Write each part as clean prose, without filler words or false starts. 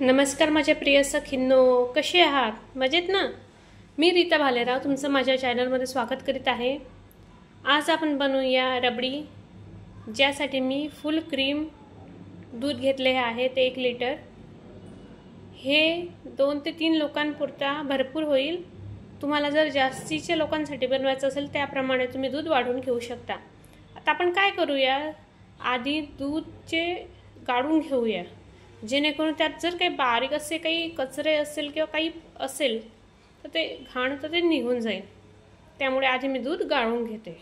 नमस्कार माझ्या प्रिय सखींनो, कसे आहात? मजेत ना? मी रीता भालेराव तुमचं माझ्या चॅनलमध्ये स्वागत करीत आहे। आज आपण बनवूया रबडी, ज्यासाठी मी फुल क्रीम दूध घेतले आहे ते 1 लिटर। हे 2 ते 3 लोकांपुरता भरपूर होईल। तुम्हाला जर जास्तीच्या लोकांसाठी बनवायचं असेल त्याप्रमाणे तुम्ही दूध वाढवून घेऊ शकता। आता आपण काय करूया, आधी दूधचे गाळून घेऊया, जेणेकरून त्यात जर काही बारीक असे काही कचरे असेल किंवा काही असेल तर ते घाण तर ते निघून जाईल। त्यामुळे आधी मी दूध गाळून घेते।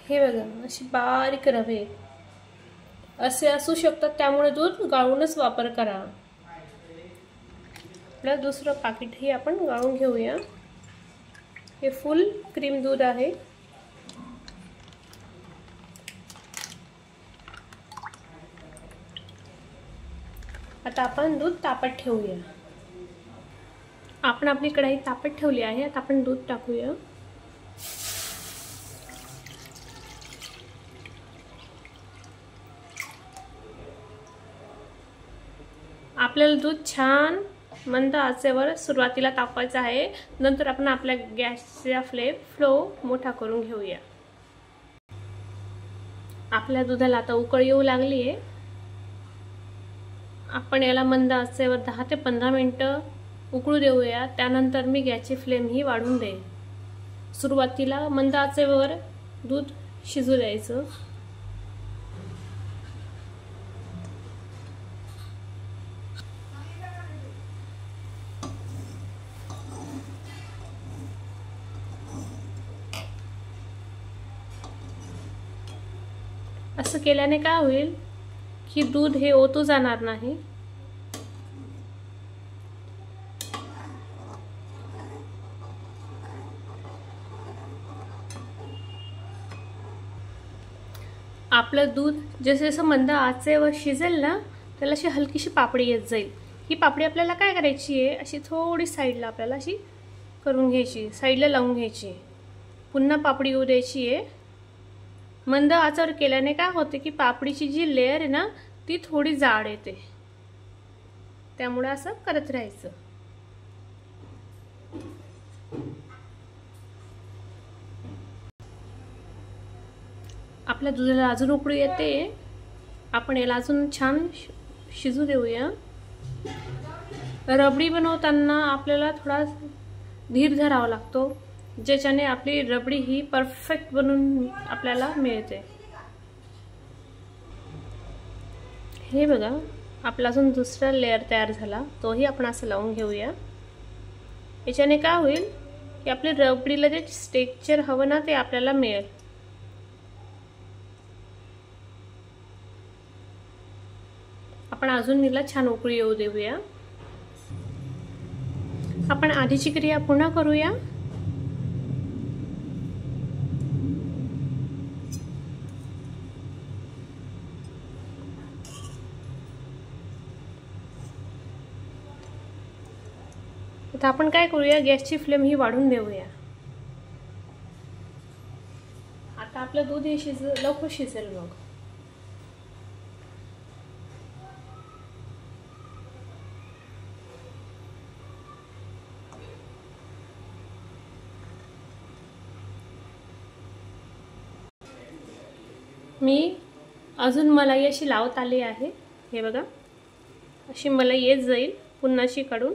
हे बघा, अशी बारीक रवे असे असू शकतात, त्यामुळे दूध गाळूनच वापर करा। आपलं दुसरं पाकिटही आपण गाळून घेऊया। हे फुल क्रीम दूध आहे। आता आपण दूध तापत ठेवूया। आपण आपली कढई तापत ठेवली आहे। आता आपण दूध टाकूया। आपल्याला दूध छान मंद आचेवर सुरुवातीला तापवायचं आहे, नंतर आपण आपल्या गॅसचा फ्लो मोठा करून घेऊया। आपल्या दुधाला आता उकळ येऊ लागली आहे। आपण याला मंद आचेवर 10 ते 15 मिनिटं उकळू देऊया। त्यानंतर मी गॅसची फ्लेम ही वाढवून देईन। सुरुवातीला मंद आचेवर दूध शिजू द्यायचं। असं केल्याने काय होईल की दूध हे ओतू जाणार नाही। आपलं दूध जसे जसं मंद आचेवर शिजेल ना, त्याला अशी हलकीशी पापडी येत जाईल। ही पापडी आपल्याला काय करायची आहे, अशी थोडी साईडला आपल्याला अशी करून घ्यायची, साईडला लावून घ्यायची। पुन्हा पापडी येऊ द्यायची आहे। मंद आचेवर केल्याने काय होते की पापडीची जी लेयर आहे ना, ती थोडी जाड येते। त्यामुळे असं करत राहायचं। आपल्या दुधाला अजून उकळी येते। आपण याला अजून छान शिजू देऊया। रबडी बनवताना आपल्याला थोडा धीर धरावा लागतो, ज्याच्याने आपली रबडी ही परफेक्ट बनून आपल्याला मिळते। हे बघा, आपला अजून दुसरा लेयर तयार झाला, तोही आपण असं लावून घेऊया। याच्याने काय होईल की आपली रबडीला जे टेक्स्चर हवं ना ते आपल्याला मिळेल। आपण अजून हिला छान उकळी येऊ देऊया। आपण आधीची क्रिया पुन्हा करूया। आता आपण काय करूया, गॅसची फ्लेम ही वाढवून देऊया। आता आपलं दूध हे लवकर शिजेल। मग मी अजून मलाई अशी लावत आली आहे। हे बघा, अशी मलाई येत जाईल। पुन्हा अशी काढून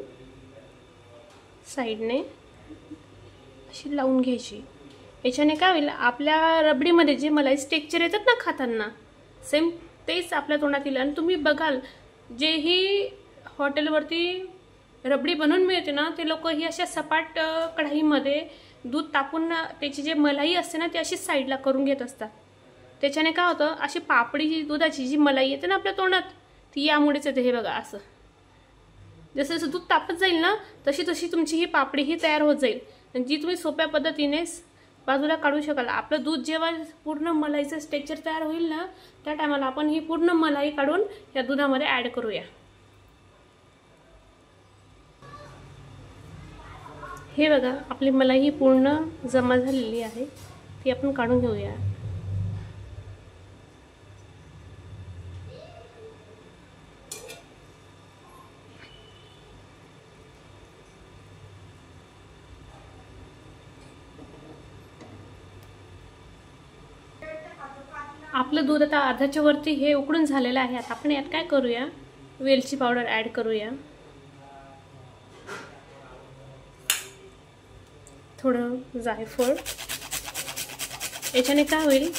साईडने अशी लावून घ्यायची। याच्याने काय होईल, आपल्या रबडीमध्ये जे मलाई टेक्स्चर येतात ना खाताना, सेम तेच आपल्या तोंडात येईल। आणि तुम्ही बघाल, जे ही हॉटेलवरती रबडी बनवून मिळते ना, ते लोक ही अशा सपाट कढईमध्ये दूध टाकून त्याची जे मलाई असते ना ती अशी साईडला करून घेत असतात। त्याच्याने काय होतं, अशी पापडी दुधाची जी मलाई येते ना आपल्या तोंडात, ती यामुळेच येते। हे बघा, असं जसं जसं दूध तापत जाईल ना, तशी तशी तुमची ही पापडी ही तयार होत जाईल। जी तुम्ही सोप्या पद्धतीने बाजूला काढू शकाल। आपलं दूध जेव्हा पूर्ण मलाईचं स्ट्रक्चर तयार होईल ना, त्या टायमाला आपण ही पूर्ण मलाई काढून या दुधामध्ये ॲड करूया। हे बघा, आपली मलाई ही पूर्ण जमा झालेली आहे, ती आपण काढून घेऊया। आपलं दूध आता अर्ध्याच्या वरती हे उकळून झालेलं आहे। आता आपण यात काय करूया, वेलची पावडर ॲड करूया, थोडं जायफळ। याच्याने काय होईल,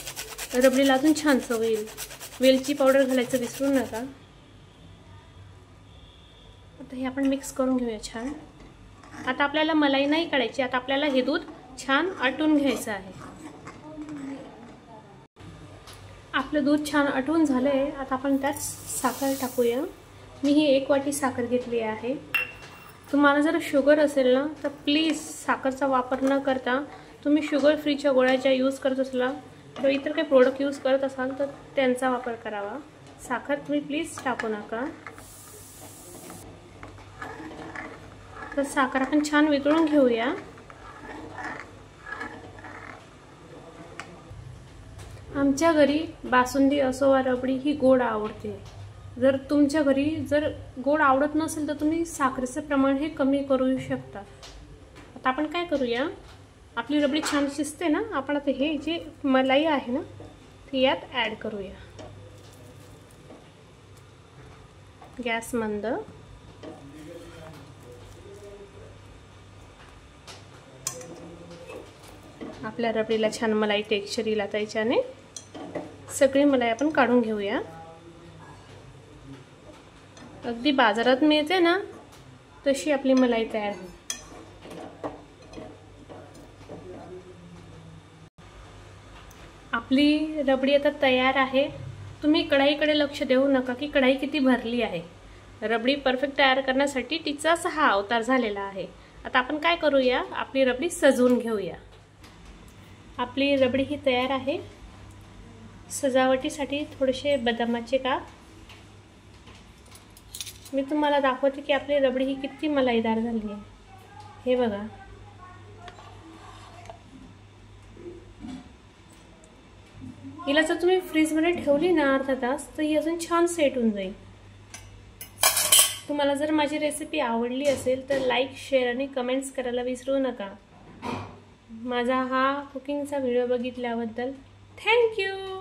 रबडीला अजून छान चव येईल। वेलची पावडर घालायचं विसरू नका। आता हे आपण मिक्स करून घेऊया छान। आता आपल्याला मलाई नाही काढायची, आता आपल्याला हे दूध छान आटून घ्यायचं आहे। आपलं दूध छान आटून झालंय। आता आपण त्यात साखर टाकूया। मी ही 1 वाटी साखर घेतली आहे। तुम्हाला जर शुगर असेल ना, तर प्लीज साखरचा वापर न करता तुम्ही शुगर फ्रीच्या गोळ्या यूज करत असला किंवा इतर काही प्रोडक्ट यूज करत असाल तर त्यांचा वापर करावा। साखर तुम्ही प्लीज टाकू नका। तर साखर आपण छान वितळून घेऊया। आमच्या घरी बासुंदी असो वा रबडी ही गोड आवडते। जर तुमच्या घरी जर गोड आवडत नसेल तर तुम्ही साखरेचं प्रमाण हे कमी करू शकता। आता आपण काय करूया, आपली रबडी छान शिजते ना, आपण आता हे जे मलाई आहे ना ती यात ॲड करूया। गॅस मंद। आपल्या रबडीला छान मलाई टेक्स्चर येईल। आता याच्याने सगळी मलाई आपण काढून घेऊया। अगदी बाजारात मिळते ना तशी आपली मलाई तयार होईल। आपली रबडी आता तयार आहे। तुम्ही कढईकडे लक्ष देऊ नका की कढई किती भरली आहे। रबडी परफेक्ट तयार करण्यासाठी तिचाच हा अवतार झालेला आहे। आता आपण काय करूया, आपली रबडी सजवून घेऊया। आपली रबडी ही तयार आहे। सजावटीसाठी थोडेसे बदामाचे काप। मी तुम्हाला दाखवते की आपली रबडी ही किती मलाईदार झाली आहे। हे बघा, हिला जर तुम्ही फ्रीजमध्ये ठेवली ना अर्धा तास तर ही अजून छान सेट होऊन जाईल। तुम्हाला जर माझी रेसिपी आवडली असेल तर लाईक, शेअर आणि कमेंट्स करायला विसरू नका। माझा हा कुकिंगचा व्हिडिओ बघितल्याबद्दल थँक यू।